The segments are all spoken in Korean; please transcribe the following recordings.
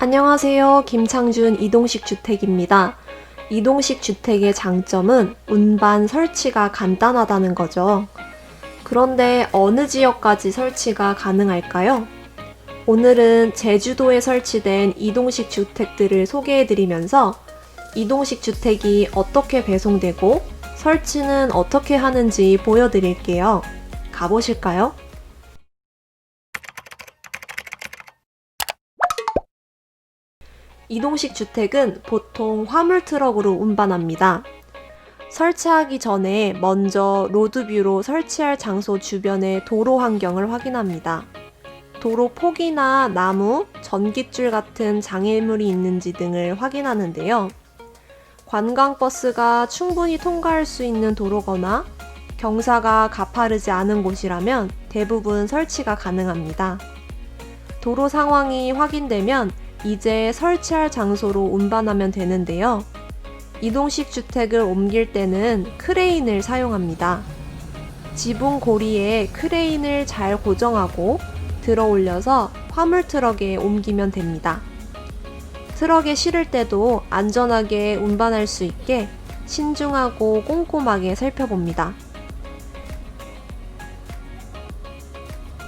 안녕하세요. 김창준 이동식 주택입니다. 이동식 주택의 장점은 운반 설치가 간단하다는 거죠. 그런데 어느 지역까지 설치가 가능할까요? 오늘은 제주도에 설치된 이동식 주택들을 소개해드리면서 이동식 주택이 어떻게 배송되고 설치는 어떻게 하는지 보여드릴게요. 가보실까요? 이동식 주택은 보통 화물 트럭으로 운반합니다. 설치하기 전에 먼저 로드뷰로 설치할 장소 주변의 도로 환경을 확인합니다. 도로 폭이나 나무, 전깃줄 같은 장애물이 있는지 등을 확인하는데요. 관광버스가 충분히 통과할 수 있는 도로거나 경사가 가파르지 않은 곳이라면 대부분 설치가 가능합니다. 도로 상황이 확인되면 이제 설치할 장소로 운반하면 되는데요. 이동식 주택을 옮길 때는 크레인을 사용합니다. 지붕 고리에 크레인을 잘 고정하고 들어 올려서 화물 트럭에 옮기면 됩니다. 트럭에 실을 때도 안전하게 운반할 수 있게 신중하고 꼼꼼하게 살펴봅니다.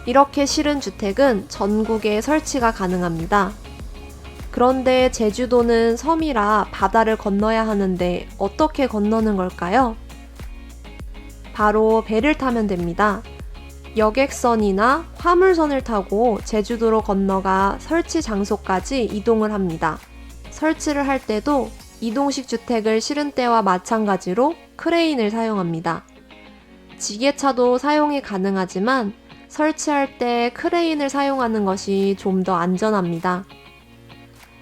이렇게 실은 주택은 전국에 설치가 가능합니다. 그런데 제주도는 섬이라 바다를 건너야 하는데 어떻게 건너는 걸까요? 바로 배를 타면 됩니다. 여객선이나 화물선을 타고 제주도로 건너가 설치 장소까지 이동을 합니다. 설치를 할 때도 이동식 주택을 실은 때와 마찬가지로 크레인을 사용합니다. 지게차도 사용이 가능하지만 설치할 때 크레인을 사용하는 것이 좀 더 안전합니다.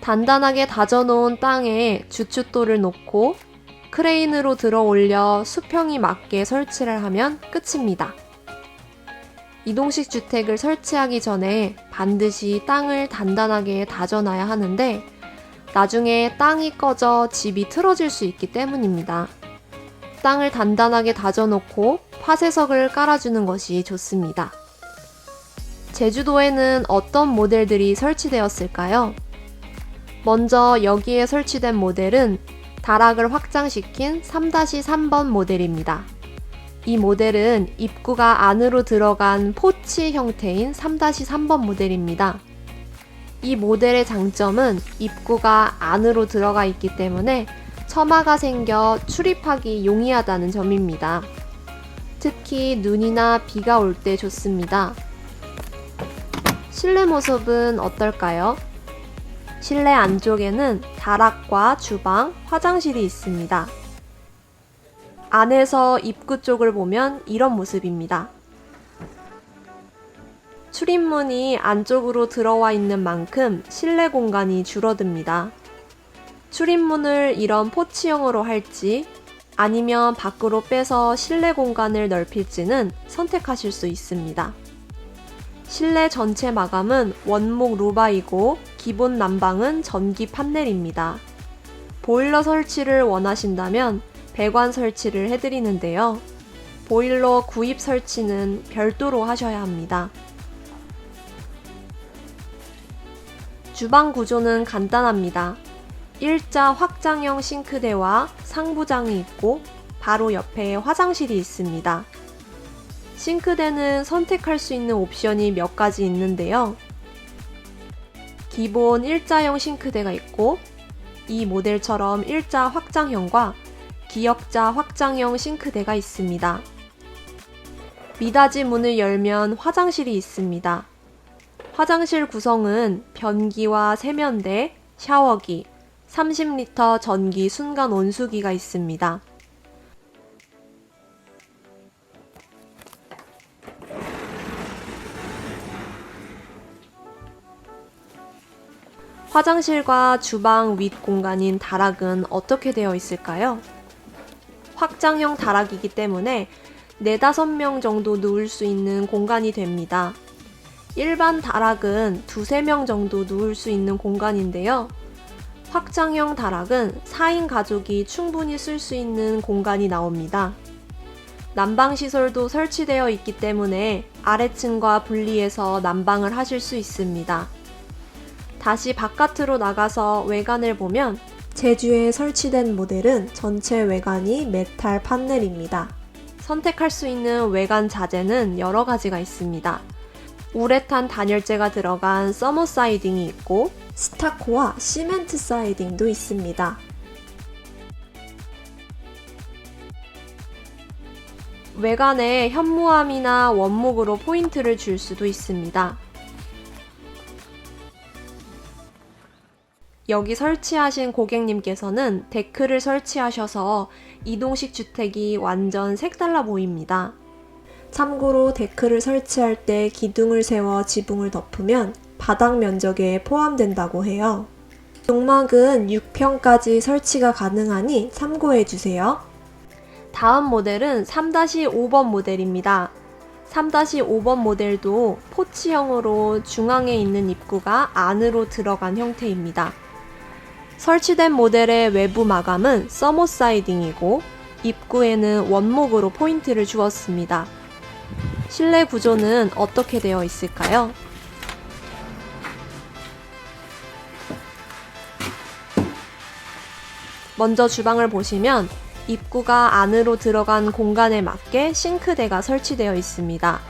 단단하게 다져놓은 땅에 주춧돌을 놓고 크레인으로 들어 올려 수평이 맞게 설치를 하면 끝입니다. 이동식 주택을 설치하기 전에 반드시 땅을 단단하게 다져놔야 하는데 나중에 땅이 꺼져 집이 틀어질 수 있기 때문입니다. 땅을 단단하게 다져놓고 파쇄석을 깔아주는 것이 좋습니다. 제주도에는 어떤 모델들이 설치되었을까요? 먼저 여기에 설치된 모델은 다락을 확장시킨 3-3번 모델입니다. 이 모델은 입구가 안으로 들어간 포치 형태인 3-3번 모델입니다. 이 모델의 장점은 입구가 안으로 들어가 있기 때문에 처마가 생겨 출입하기 용이하다는 점입니다. 특히 눈이나 비가 올 때 좋습니다. 실내 모습은 어떨까요? 실내 안쪽에는 다락과 주방, 화장실이 있습니다. 안에서 입구 쪽을 보면 이런 모습입니다. 출입문이 안쪽으로 들어와 있는 만큼 실내 공간이 줄어듭니다. 출입문을 이런 포치형으로 할지 아니면 밖으로 빼서 실내 공간을 넓힐지는 선택하실 수 있습니다. 실내 전체 마감은 원목 루바이고 기본 난방은 전기 판넬입니다. 보일러 설치를 원하신다면 배관 설치를 해드리는데요. 보일러 구입 설치는 별도로 하셔야 합니다. 주방 구조는 간단합니다. 일자 확장형 싱크대와 상부장이 있고 바로 옆에 화장실이 있습니다. 싱크대는 선택할 수 있는 옵션이 몇 가지 있는데요. 기본 일자형 싱크대가 있고 이 모델처럼 일자 확장형과 기역자 확장형 싱크대가 있습니다. 미닫이 문을 열면 화장실이 있습니다. 화장실 구성은 변기와 세면대, 샤워기, 30리터 전기 순간 온수기가 있습니다. 화장실과 주방 윗 공간인 다락은 어떻게 되어 있을까요? 확장형 다락이기 때문에 4-5명 정도 누울 수 있는 공간이 됩니다. 일반 다락은 2-3명 정도 누울 수 있는 공간인데요. 확장형 다락은 4인 가족이 충분히 쓸 수 있는 공간이 나옵니다. 난방시설도 설치되어 있기 때문에 아래층과 분리해서 난방을 하실 수 있습니다. 다시 바깥으로 나가서 외관을 보면 제주에 설치된 모델은 전체 외관이 메탈 판넬입니다. 선택할 수 있는 외관 자재는 여러 가지가 있습니다. 우레탄 단열재가 들어간 서머 사이딩이 있고 스타코와 시멘트 사이딩도 있습니다. 외관에 현무암이나 원목으로 포인트를 줄 수도 있습니다. 여기 설치하신 고객님께서는 데크를 설치하셔서 이동식 주택이 완전 색달라 보입니다. 참고로 데크를 설치할 때 기둥을 세워 지붕을 덮으면 바닥 면적에 포함된다고 해요. 용막은 6평까지 설치가 가능하니 참고해주세요. 다음 모델은 3-5번 모델입니다. 3-5번 모델도 포치형으로 중앙에 있는 입구가 안으로 들어간 형태입니다. 설치된 모델의 외부 마감은 서머 사이딩이고 입구에는 원목으로 포인트를 주었습니다. 실내 구조는 어떻게 되어 있을까요? 먼저 주방을 보시면 입구가 안으로 들어간 공간에 맞게 싱크대가 설치되어 있습니다.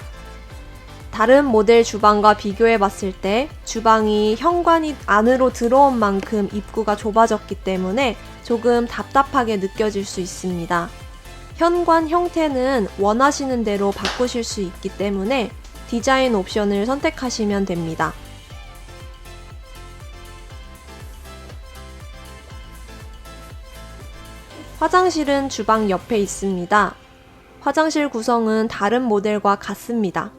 다른 모델 주방과 비교해 봤을 때 주방이 현관이 안으로 들어온 만큼 입구가 좁아졌기 때문에 조금 답답하게 느껴질 수 있습니다. 현관 형태는 원하시는 대로 바꾸실 수 있기 때문에 디자인 옵션을 선택하시면 됩니다. 화장실은 주방 옆에 있습니다. 화장실 구성은 다른 모델과 같습니다.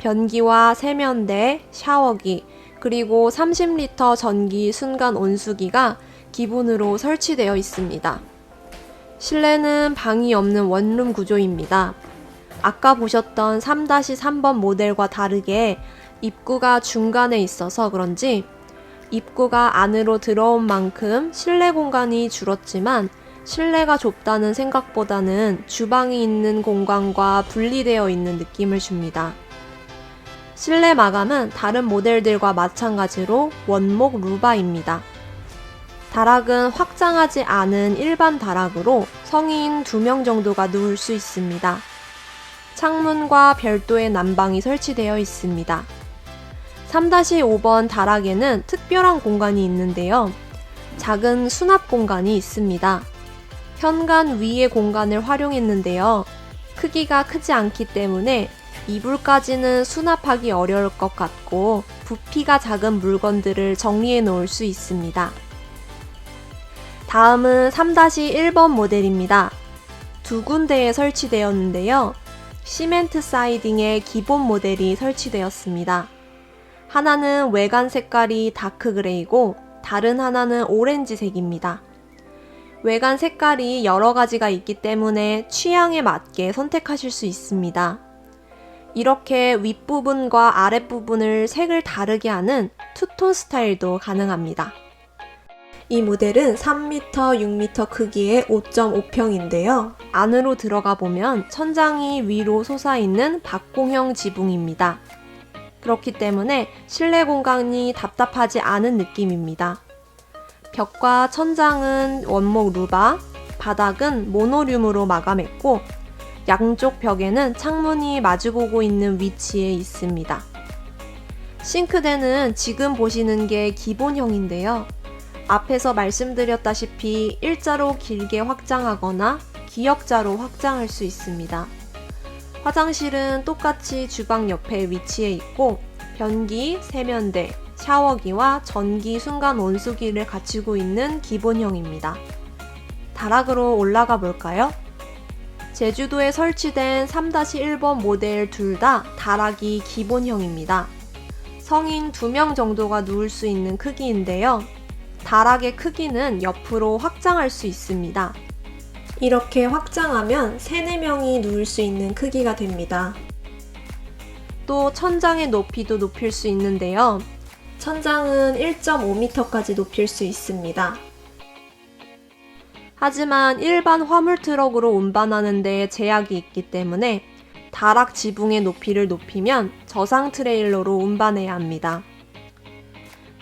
변기와 세면대, 샤워기, 그리고 30리터 전기 순간 온수기가 기본으로 설치되어 있습니다. 실내는 방이 없는 원룸 구조입니다. 아까 보셨던 3-3번 모델과 다르게 입구가 중간에 있어서 그런지 입구가 안으로 들어온 만큼 실내 공간이 줄었지만 실내가 좁다는 생각보다는 주방이 있는 공간과 분리되어 있는 느낌을 줍니다. 실내 마감은 다른 모델들과 마찬가지로 원목 루바입니다. 다락은 확장하지 않은 일반 다락으로 성인 2명 정도가 누울 수 있습니다. 창문과 별도의 난방이 설치되어 있습니다. 3-5번 다락에는 특별한 공간이 있는데요. 작은 수납 공간이 있습니다. 현관 위의 공간을 활용했는데요. 크기가 크지 않기 때문에 이불까지는 수납하기 어려울 것 같고 부피가 작은 물건들을 정리해 놓을 수 있습니다. 다음은 3-1번 모델입니다. 두 군데에 설치되었는데요. 시멘트 사이딩의 기본 모델이 설치되었습니다. 하나는 외관 색깔이 다크 그레이고 다른 하나는 오렌지색입니다. 외관 색깔이 여러 가지가 있기 때문에 취향에 맞게 선택하실 수 있습니다. 이렇게 윗부분과 아랫부분을 색을 다르게 하는 투톤 스타일도 가능합니다. 이 모델은 3m, 6m 크기의 5.5평인데요. 안으로 들어가 보면 천장이 위로 솟아있는 박공형 지붕입니다. 그렇기 때문에 실내 공간이 답답하지 않은 느낌입니다. 벽과 천장은 원목 루바, 바닥은 모노륨으로 마감했고 양쪽 벽에는 창문이 마주보고 있는 위치에 있습니다. 싱크대는 지금 보시는 게 기본형인데요. 앞에서 말씀드렸다시피 일자로 길게 확장하거나 기역자로 확장할 수 있습니다. 화장실은 똑같이 주방 옆에 위치해 있고 변기, 세면대, 샤워기와 전기 순간 온수기를 갖추고 있는 기본형입니다. 다락으로 올라가 볼까요? 제주도에 설치된 3-1번 모델 둘 다 다락이 기본형입니다. 성인 2명 정도가 누울 수 있는 크기인데요. 다락의 크기는 옆으로 확장할 수 있습니다. 이렇게 확장하면 3-4명이 누울 수 있는 크기가 됩니다. 또 천장의 높이도 높일 수 있는데요. 천장은 1.5m까지 높일 수 있습니다. 하지만 일반 화물 트럭으로 운반하는 데 제약이 있기 때문에 다락 지붕의 높이를 높이면 저상 트레일러로 운반해야 합니다.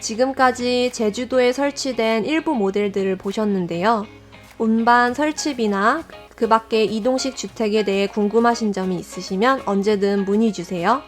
지금까지 제주도에 설치된 일부 모델들을 보셨는데요. 운반 설치비나 그 밖의 이동식 주택에 대해 궁금하신 점이 있으시면 언제든 문의 주세요.